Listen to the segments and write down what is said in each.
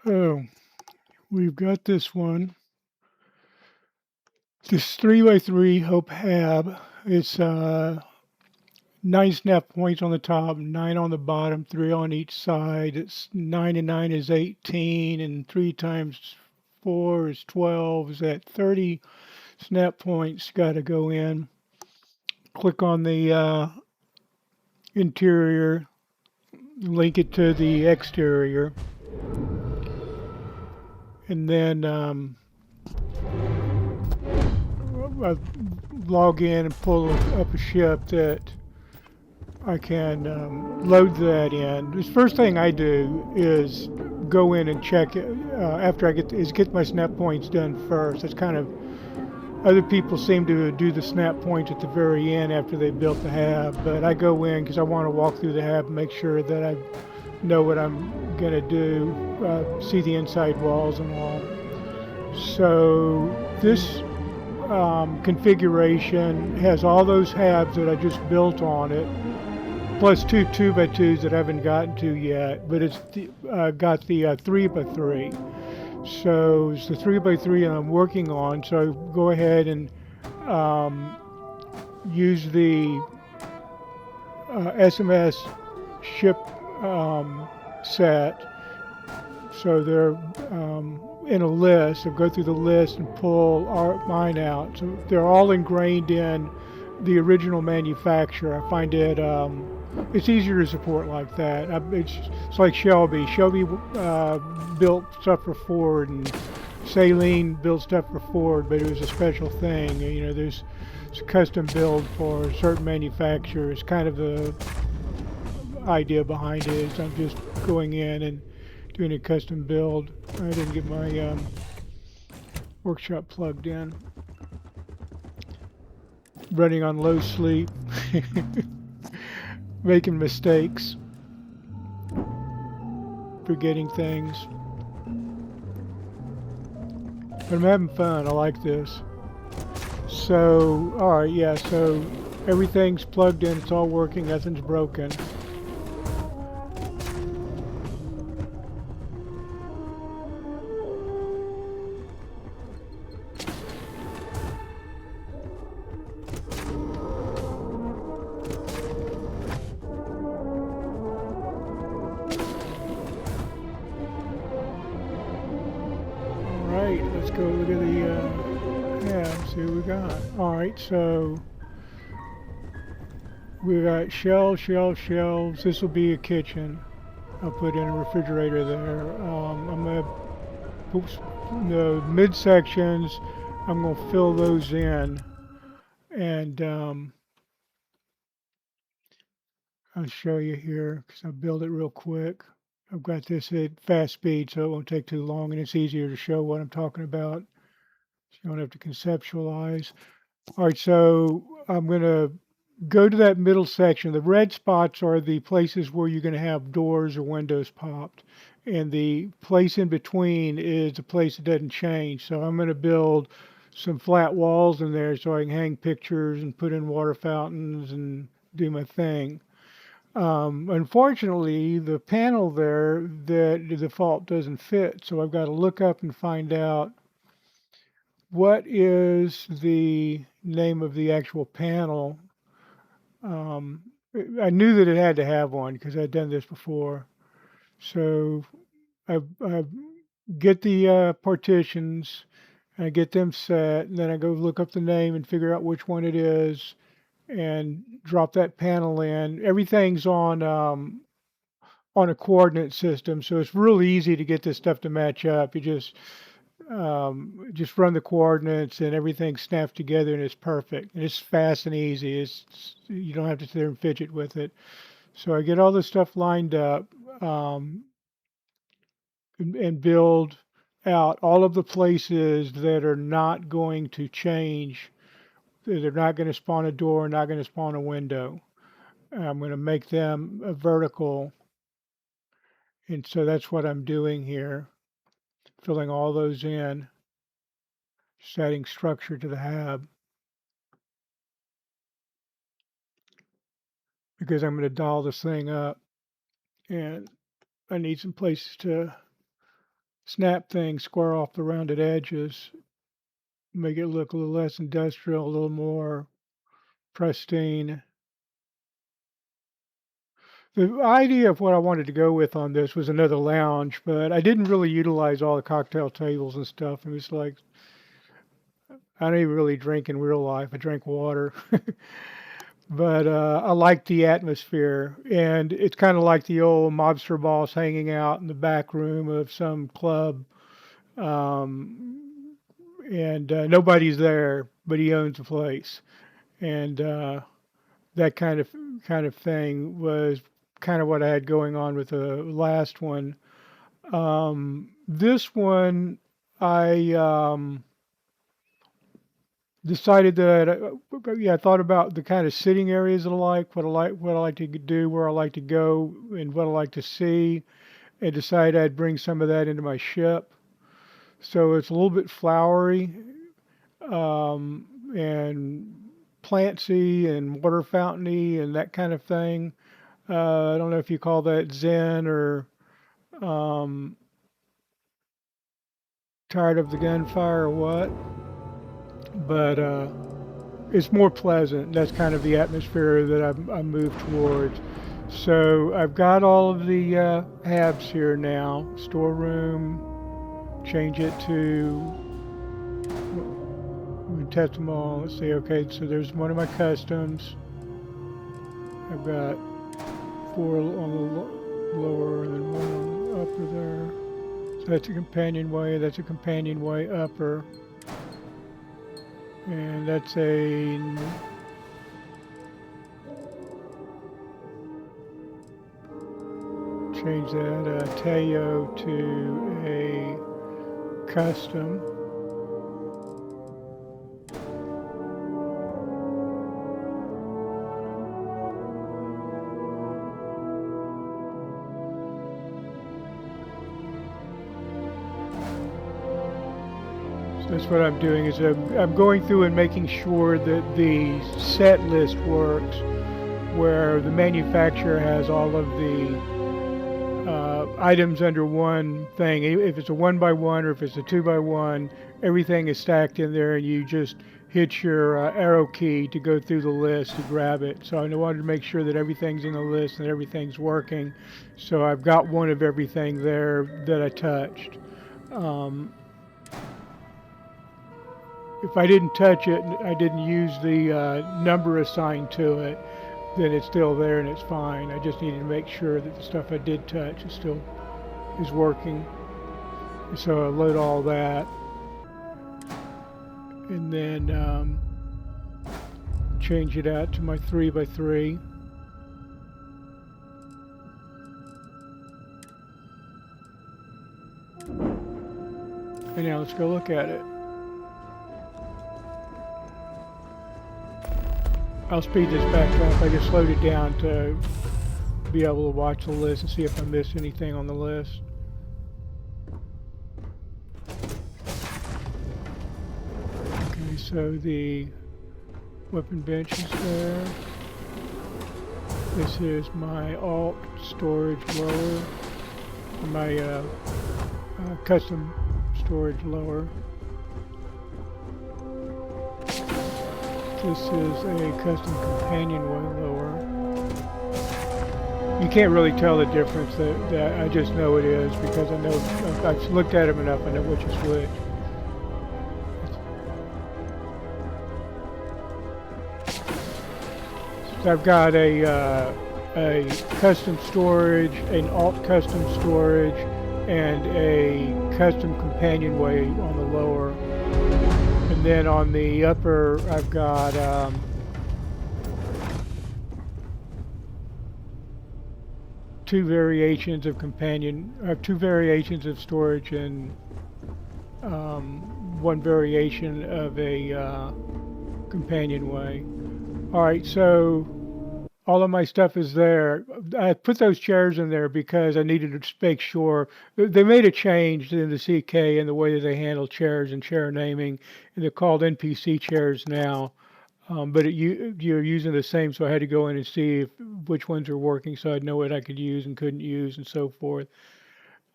Oh, we've got this one. This 3x3 Hope Hab. It's 9 snap points on the top, 9 on the bottom, 3 on each side. It's 9 and 9 is 18, and 3 times 4 is 12. Is that 30 snap points? Got to go in. Click on the interior, link it to the exterior, and then I log in and pull up a ship that I can load that in. The first thing I do is go in and check it after I get my snap points done first. It's kind of other people seem to do the snap points at the very end after they built the hab, but I go in because I want to walk through the hab and make sure that I know what I'm gonna do, see the inside walls and all. So this configuration has all those halves that I just built on it, plus two 2x2s that I haven't gotten to yet, but it's got the 3x3. So it's the 3x3 I'm working on. So go ahead and um, use the SMS ship set. So they're in a list. So go through the list and pull mine out. So they're all ingrained in the original manufacturer. I find it's easier to support like that. It's like Shelby. Shelby built stuff for Ford, and Saline built stuff for Ford, but it was a special thing. You know, there's it's a custom build for certain manufacturers. Kind of the idea behind it is I'm just going in and doing a custom build. I didn't get my workshop plugged in. Running on low sleep, making mistakes, forgetting things. But I'm having fun. I like this. So, all right, yeah. So everything's plugged in. It's all working. Nothing's broken. All right, let's go look at the yeah. See what we got. All right, so we got shelves. This will be a kitchen. I'll put in a refrigerator there. I'm gonna put the midsections. I'm gonna fill those in, and I'll show you here because I'll build it real quick. I've got this at fast speed, so it won't take too long, and it's easier to show what I'm talking about. So you don't have to conceptualize. All right, so I'm going to go to that middle section. The red spots are the places where you're going to have doors or windows popped. And the place in between is the place that doesn't change. So I'm going to build some flat walls in there so I can hang pictures and put in water fountains and do my thing. Unfortunately, the panel there, the default doesn't fit. So I've got to look up and find out what is the name of the actual panel. Um, I knew that it had to have one because I'd done this before. So I get the partitions, I get them set, and then I go look up the name and figure out which one it is, and drop that panel in. Everything's on a coordinate system, so it's really easy to get this stuff to match up. You just run the coordinates and everything snaps together and it's perfect. And it's fast and easy. You don't have to sit there and fidget with it. So I get all this stuff lined up um, and build out all of the places that are not going to change. They're not going to spawn a door, not going to spawn a window. I'm going to make them a vertical. And so that's what I'm doing here, filling all those in, setting structure to the hab because I'm going to doll this thing up. And I need some places to snap things, square off the rounded edges, make it look a little less industrial, a little more pristine. The idea of what I wanted to go with on this was another lounge, but I didn't really utilize all the cocktail tables and stuff. It was like I don't even really drink in real life. I drink water. But I like the atmosphere, and it's kind of like the old mobster boss hanging out in the back room of some club, um, and nobody's there, but he owns the place, and that kind of thing was kind of what I had going on with the last one. This one, I decided that yeah, I thought about the kind of sitting areas that I like, what I like to do, where I like to go, and what I like to see, and decided I'd bring some of that into my ship. So it's a little bit flowery, and plantsy and water fountainy and that kind of thing. I don't know if you call that Zen or um, tired of the gunfire or what, but it's more pleasant. That's kind of the atmosphere that I moved towards. So I've got all of the habs here now. Storeroom, change it to, we test them all. Let's see, okay, so there's one of my customs. I've got four on the lower and then one on the upper there. So that's a companionway, that's a companionway upper. And that's a change that Teo to a custom. So that's what I'm doing is I'm going through and making sure that the set list works, where the manufacturer has all of the items under one thing. If it's a 1x1 or if it's a 2x1, everything is stacked in there, and you just hit your arrow key to go through the list to grab it. So I wanted to make sure that everything's in the list and everything's working. So I've got one of everything there that I touched. Um, if I didn't touch it, I didn't use the number assigned to it, then it's still there and it's fine. I just needed to make sure that the stuff I did touch is working. So I load all that, and then change it out to my 3x3. And now let's go look at it. I'll speed this back up. I just slowed it down to be able to watch the list and see if I missed anything on the list. Okay, so the weapon bench is there. This is my alt storage lower, my custom storage lower. This is a custom companionway lower. You can't really tell the difference. That I just know it is because I know I've looked at them enough. I know which is which. So I've got a custom storage, an alt custom storage, and a custom companionway on the lower. And then on the upper, I've got two variations of storage, and one variation of a companionway. All right, so all of my stuff is there. I put those chairs in there because I needed to make sure. They made a change in the CK in the way that they handle chairs and chair naming. And they're called NPC chairs now. But you're using the same, so I had to go in and see which ones are working so I'd know what I could use and couldn't use and so forth.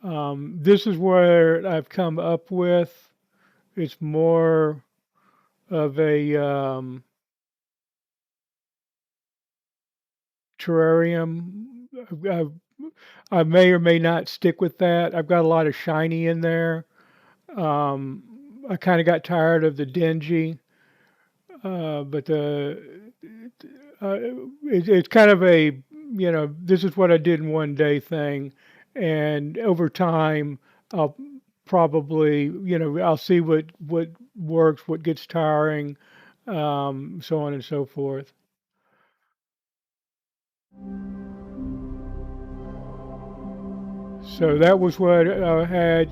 This is where I've come up with. It's more of a terrarium. I, I may or may not stick with that. I've got a lot of shiny in there. Um, I kind of got tired of the dingy, but uh, it's kind of a, this is what I did in one day thing, and over time, I'll probably, I'll see what works, what gets tiring, so on and so forth. So that was what I had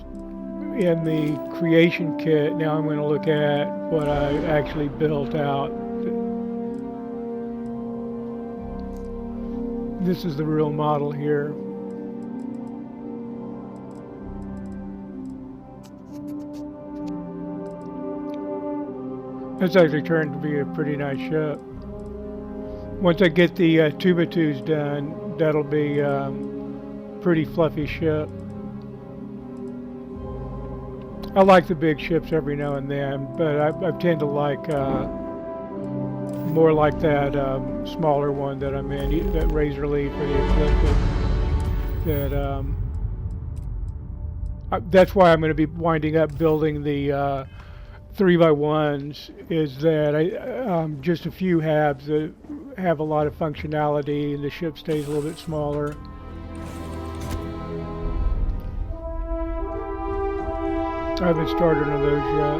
in the creation kit. Now I'm going to look at what I actually built out. This is the real model here. That's actually turned to be a pretty nice ship. Once I get the 2x2s done, that'll be pretty fluffy ship. I like the big ships every now and then, but I tend to like more like that smaller one that I'm in, that Razor Leaf or the Ecliptic. That that's why I'm going to be winding up building the 3x1s. Is that I just a few habs that have a lot of functionality, and the ship stays a little bit smaller. I haven't started on those yet.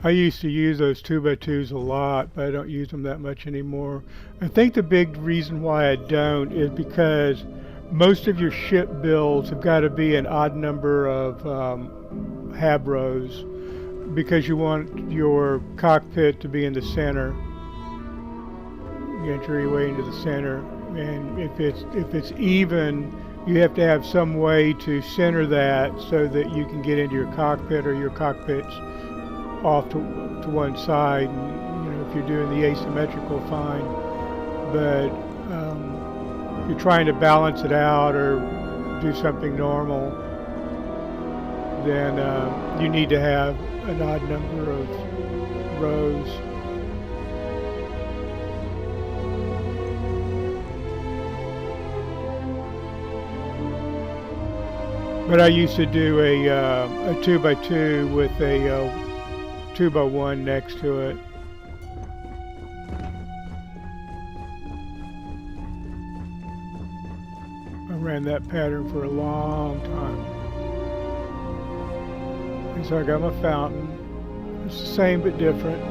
I used to use those 2x2s a lot, but I don't use them that much anymore. I think the big reason why I don't is because most of your ship builds have got to be an odd number of hab rows because you want your cockpit to be in the center. You enter your way into the center, and if it's even, you have to have some way to center that so that you can get into your cockpit, or your cockpit's off to one side. And, if you're doing the asymmetrical, fine. But if you're trying to balance it out or do something normal, then you need to have an odd number of rows. But I used to do a 2x2 with a 2x1 next to it. I ran that pattern for a long time. And so I got my fountain. It's the same but different.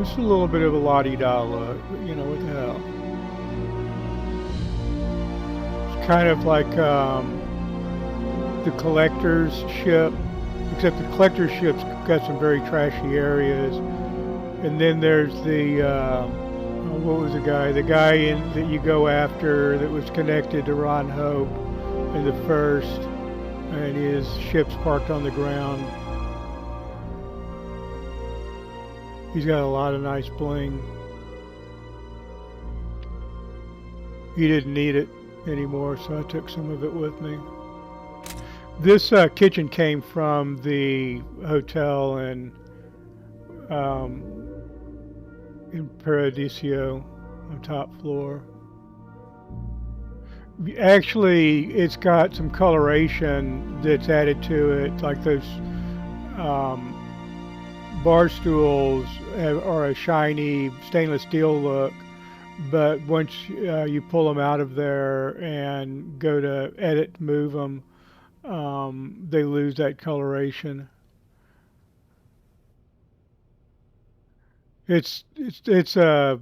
It's a little bit of a la-di-da look, but what the hell. It's kind of like the collector's ship, except the collector's ship's got some very trashy areas. And then there's the, what was the guy? The guy that you go after that was connected to Ron Hope in the first, and his ship's parked on the ground. He's got a lot of nice bling. He didn't need it anymore, so I took some of it with me. This kitchen came from the hotel um, in Paradiso on top floor. Actually, it's got some coloration that's added to it, like those um, bar stools are a shiny stainless steel look, but once you pull them out of there and go to edit, move them, they lose that coloration. It's a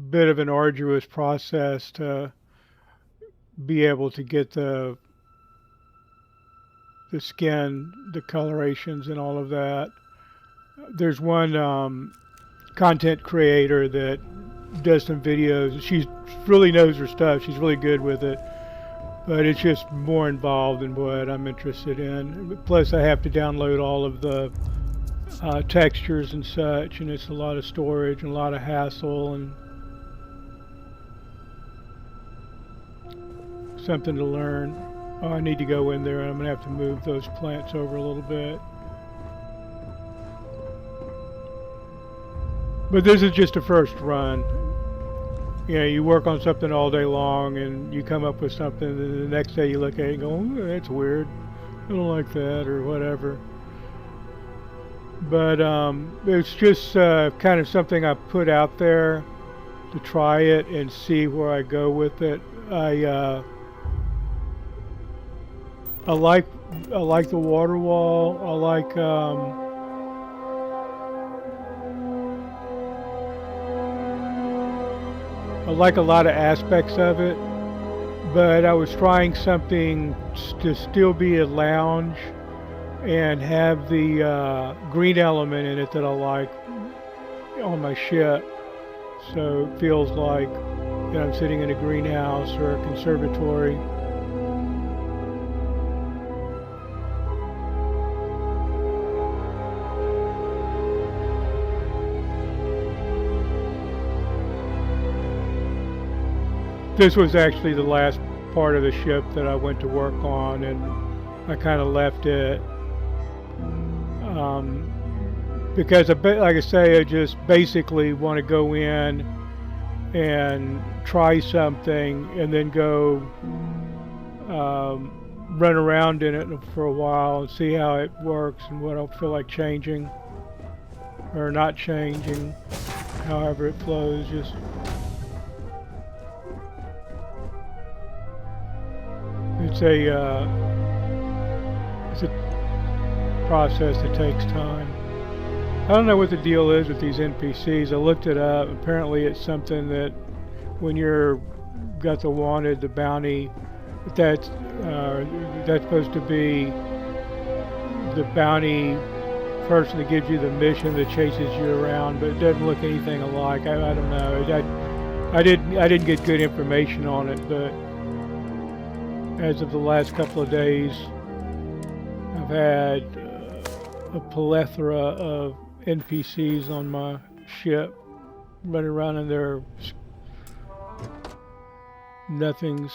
bit of an arduous process to be able to get the skin, the colorations, and all of that. There's one content creator that does some videos. She really knows her stuff. She's really good with it, but it's just more involved than what I'm interested in. Plus, I have to download all of the textures and such, and it's a lot of storage and a lot of hassle and something to learn. Oh, I need to go in there. I'm gonna have to move those plants over a little bit. But this is just a first run. You know, you work on something all day long and you come up with something, and the next day you look at it and go, oh, that's weird. I don't like that or whatever. But it's just kind of something I put out there to try it and see where I go with it. I like I like the water wall. I like a lot of aspects of it, but I was trying something to still be a lounge and have the green element in it that I like on my ship. So it feels like I'm sitting in a greenhouse or a conservatory. This was actually the last part of the ship that I went to work on, and I kind of left it because, like I say, I just basically want to go in and try something and then go run around in it for a while and see how it works and what I feel like changing or not changing, however it flows. Just it's a process that takes time. I don't know what the deal is with these NPCs. I looked it up. Apparently, it's something that when you're got the bounty, that's that's supposed to be the bounty person that gives you the mission that chases you around, but it doesn't look anything alike. I don't know. I didn't get good information on it, but as of the last couple of days, I've had a plethora of NPCs on my ship running around in their nothings.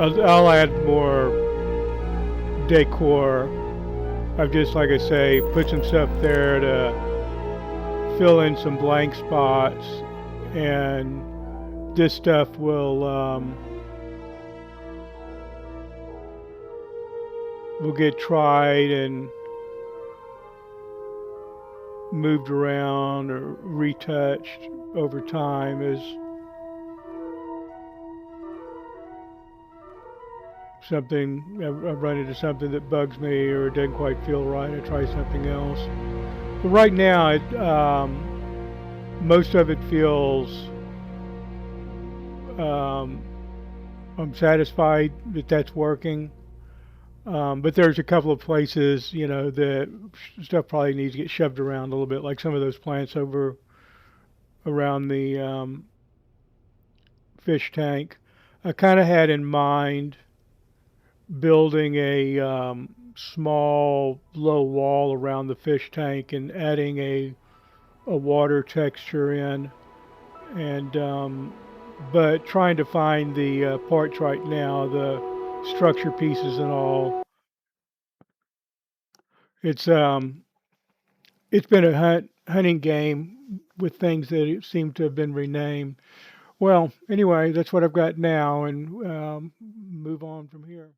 I'll add more decor. I've just, like I say, put some stuff there to fill in some blank spots, and this stuff will get tried and moved around or retouched over time as something I run into something that bugs me or it doesn't quite feel right. I try something else. But right now, most of it feels. I'm satisfied that that's working. But there's a couple of places, that stuff probably needs to get shoved around a little bit, like some of those plants over around the fish tank. I kind of had in mind building a small low wall around the fish tank and adding a water texture in, and but trying to find the parts right now, the structure pieces and all. It's it's been a hunting game with things that seem to have been renamed. Well, anyway, that's what I've got now, and move on from here.